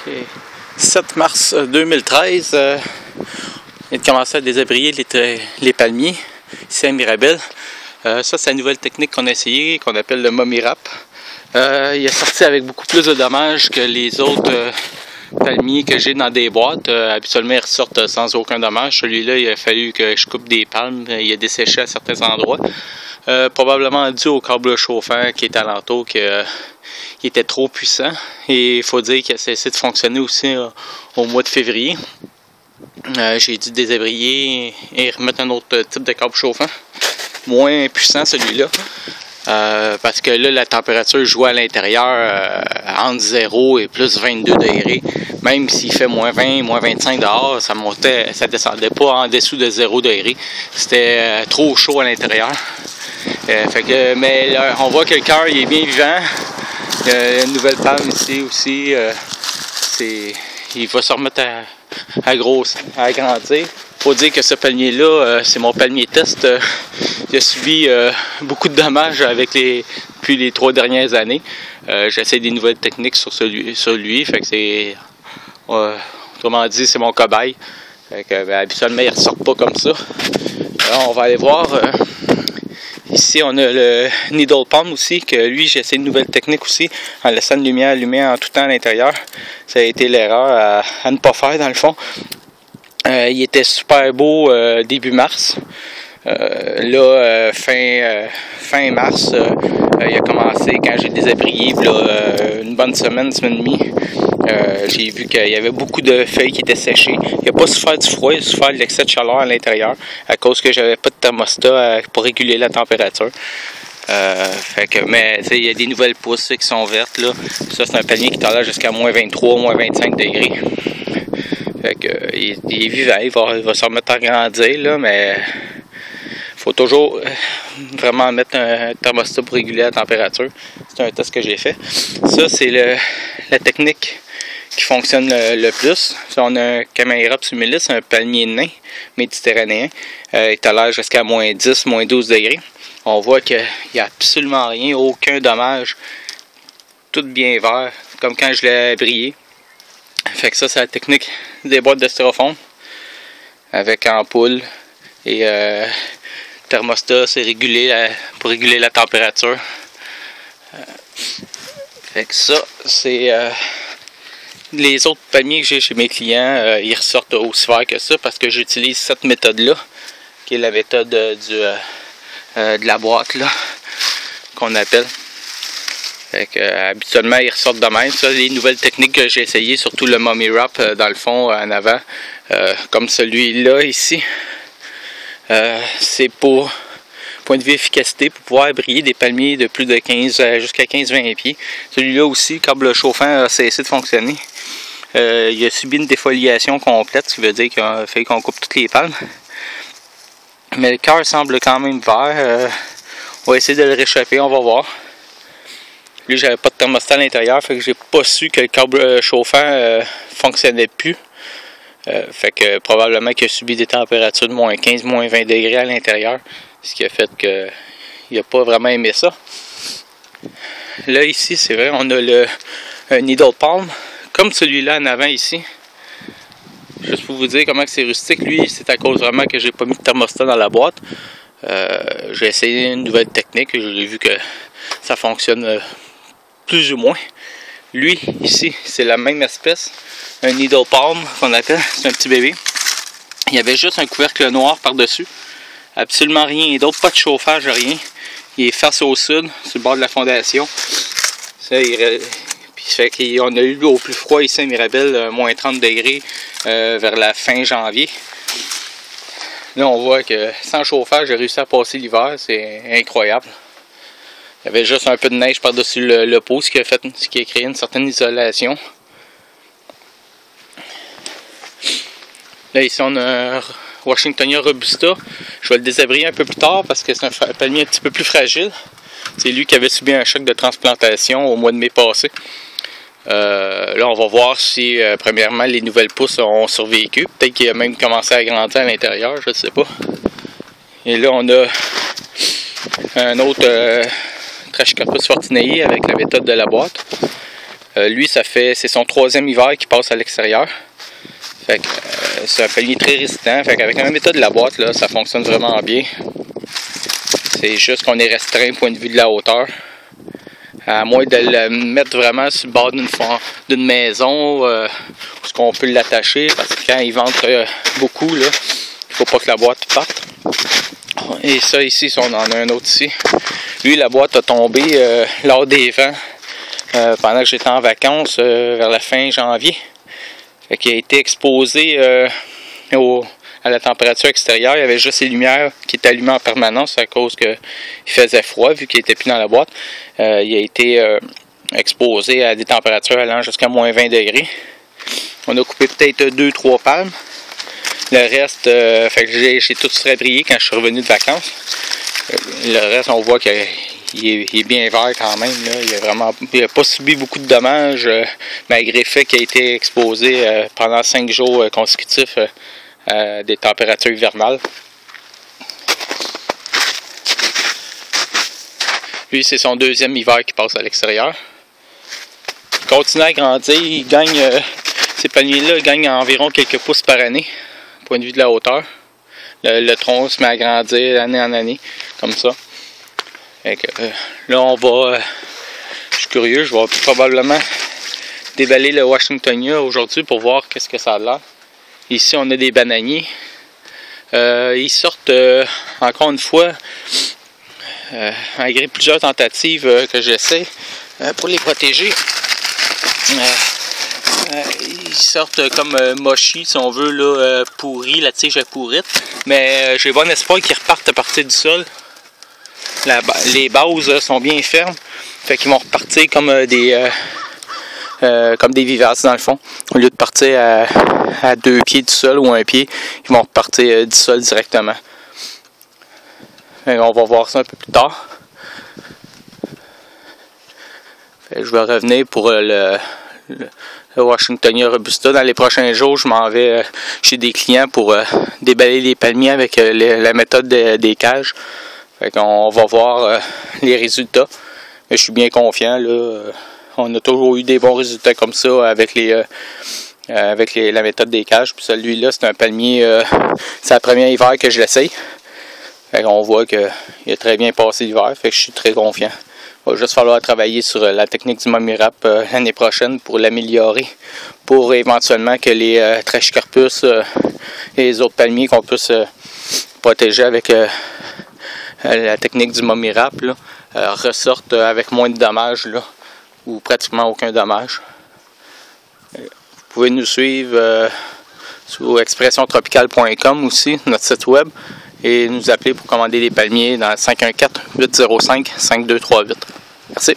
Et 7 mars 2013, on vient de commencer à désabrier les palmiers ici à Mirabel. Ça, c'est la nouvelle technique qu'on a essayée, qu'on appelle le Mommy Wrap. Il est sorti avec beaucoup plus de dommages que les autres palmiers que j'ai dans des boîtes. Habituellement, ils ressortent sans aucun dommage. Celui-là, il a fallu que je coupe des palmes. Il a desséché à certains endroits. Probablement dû au câble chauffant qui est alentour, qui était trop puissant. Et il faut dire qu'il a cessé de fonctionner aussi au mois de février. J'ai dû désabrier et remettre un autre type de câble chauffant. Moins puissant celui-là. Parce que là, la température joue à l'intérieur entre 0 et plus 22 degrés. Même s'il fait moins 20, moins 25 dehors, ça descendait pas en dessous de 0 degrés. C'était trop chaud à l'intérieur. Mais là, on voit que le cœur il est bien vivant. Il y a une nouvelle palme ici aussi. Il va se remettre à grandir. Faut dire que ce palmier-là, c'est mon palmier test. Il a subi beaucoup de dommages depuis les 3 dernières années. J'essaie des nouvelles techniques sur lui. Fait que c'est, autrement dit, c'est mon cobaye. Fait que, habituellement, il ne ressort pas comme ça. Alors, on va aller voir. Ici, on a le Needle Palm aussi, que lui, j'ai essayé une nouvelle technique aussi, en laissant une lumière allumée en tout temps à l'intérieur. Ça a été l'erreur à ne pas faire, dans le fond. Il était super beau début mars. Fin mars, il a commencé quand j'ai désabrié, une bonne semaine et demie. J'ai vu qu'il y avait beaucoup de feuilles qui étaient séchées. Il n'a pas souffert du froid, il a souffert de l'excès de chaleur à l'intérieur à cause que j'avais pas de thermostat pour réguler la température. Mais il y a des nouvelles pousses qui sont vertes là. Ça, c'est un palmier qui tolère jusqu'à moins 23, moins 25 degrés. Il est vivant, il va se remettre à grandir là, mais faut toujours vraiment mettre un thermostat pour réguler la température. C'est un test que j'ai fait. Ça, c'est la technique qui fonctionne le plus. Ça, on a un Caméra Similis, un palmier nain méditerranéen. Il tolère jusqu'à moins 10, moins 12 degrés. On voit qu'il n'y a absolument rien, aucun dommage. Tout bien vert, comme quand je l'ai brillé. Fait que ça, c'est la technique des boîtes de styrofoam avec ampoule et thermostat, c'est pour réguler la température. Fait que ça, c'est les autres palmiers que j'ai chez mes clients, ils ressortent aussi verts que ça parce que j'utilise cette méthode-là, qui est la méthode de la boîte là qu'on appelle. Fait que, habituellement, ils ressortent de même. Ça, les nouvelles techniques que j'ai essayées, surtout le Mommy Wrap dans le fond, en avant, comme celui-là ici, c'est pour point de vue efficacité, pour pouvoir briller des palmiers de plus de 15 jusqu'à 15-20 pieds. Celui-là aussi, câble chauffant a cessé de fonctionner. Il a subi une défoliation complète, ce qui veut dire qu'il a fallu qu'on coupe toutes les palmes. Mais le cœur semble quand même vert. On va essayer de le réchauffer, on va voir. Lui, j'avais pas de thermostat à l'intérieur, fait que j'ai pas su que le câble chauffant fonctionnait plus. Fait que probablement qu'il a subi des températures de moins 15, moins 20 degrés à l'intérieur, ce qui a fait qu'il n'a pas vraiment aimé ça. Là, ici, c'est vrai, on a un Needle Palm, comme celui-là en avant ici. Juste pour vous dire comment c'est rustique, lui, c'est à cause vraiment que j'ai pas mis de thermostat dans la boîte. J'ai essayé une nouvelle technique, j'ai vu que ça fonctionne plus ou moins. Lui, ici, c'est la même espèce, un Needle Palm qu'on appelle, c'est un petit bébé. Il y avait juste un couvercle noir par-dessus, absolument rien d'autre, pas de chauffage, rien. Il est face au sud, sur le bord de la fondation. Ça, puis fait qu'on a eu au plus froid ici à Mirabel, moins 30 degrés vers la fin janvier. Là, on voit que sans chauffage, j'ai réussi à passer l'hiver, c'est incroyable. Il y avait juste un peu de neige par-dessus le pot, ce qui a créé une certaine isolation. Là, ici, on a un Washingtonia Robusta. Je vais le désabrier un peu plus tard parce que c'est un palmier un petit peu plus fragile. C'est lui qui avait subi un choc de transplantation au mois de mai passé. Là, on va voir si, premièrement, les nouvelles pousses ont survécu. Peut-être qu'il a même commencé à grandir à l'intérieur, je ne sais pas. Et là, on a un autre Trachycarpus fortunae avec la méthode de la boîte. Lui, c'est son 3e hiver qu'il passe à l'extérieur. Fait que c'est un palmier très résistant. Fait qu'avec la même méthode de la boîte, là, ça fonctionne vraiment bien. C'est juste qu'on est restreint au point de vue de la hauteur. À moins de le mettre vraiment sur le bord d'une maison où on peut l'attacher, parce que quand il ventre beaucoup, là, il ne faut pas que la boîte parte. Et ça ici, on en a un autre ici. Lui, la boîte a tombé lors des vents pendant que j'étais en vacances vers la fin janvier. Fait qu'il a été exposé à la température extérieure. Il y avait juste les lumières qui étaient allumées en permanence à cause qu'il faisait froid vu qu'il n'était plus dans la boîte. Il a été exposé à des températures allant jusqu'à moins 20 degrés. On a coupé peut-être 2-3 palmes. Le reste, fait que j'ai tout rabrié quand je suis revenu de vacances. Le reste, on voit qu'il est bien vert quand même. Là. Il n'a pas subi beaucoup de dommages malgré le fait qu'il a été exposé pendant 5 jours consécutifs à des températures hivernales. Lui, c'est son 2e hiver qui passe à l'extérieur. Il continue à grandir. Il gagne, ces palmiers-là gagnent environ quelques pouces par année, au point de vue de la hauteur. Le tronc se met à grandir d'année en année, comme ça. Et que, là, on va... je suis curieux, je vais probablement déballer le Washingtonia aujourd'hui pour voir qu'est-ce que ça a l'air. Ici, on a des bananiers. Ils sortent, encore une fois, malgré plusieurs tentatives que j'essaie pour les protéger. Ils sortent comme mochis, si on veut, là, pourris, la tige est pourrite. Mais j'ai bon espoir qu'ils repartent à partir du sol. Les bases sont bien fermes. Fait qu'ils vont repartir comme des vivaces dans le fond. Au lieu de partir à 2 pieds du sol ou 1 pied, ils vont repartir du sol directement. Et on va voir ça un peu plus tard. Je vais revenir pour le Washingtonia Robusta. Dans les prochains jours, je m'en vais chez des clients pour déballer les palmiers avec la méthode des cages. Fait qu'on va voir les résultats. Mais je suis bien confiant. Là. On a toujours eu des bons résultats comme ça avec la méthode des cages. Puis celui-là, c'est un palmier. C'est le premier hiver que je l'essaye. Fait qu'on voit qu'il a très bien passé l'hiver. Fait que je suis très confiant. Il va juste falloir travailler sur la technique du Mommy-Wrap l'année prochaine pour l'améliorer. Pour éventuellement que les Trachycarpus et les autres palmiers qu'on puisse protéger avec la technique du Mommy-Wrap ressortent avec moins de dommages là, ou pratiquement aucun dommage. Vous pouvez nous suivre sur expressiontropical.com aussi, notre site web, et nous appeler pour commander des palmiers dans 514-805-5238. Merci.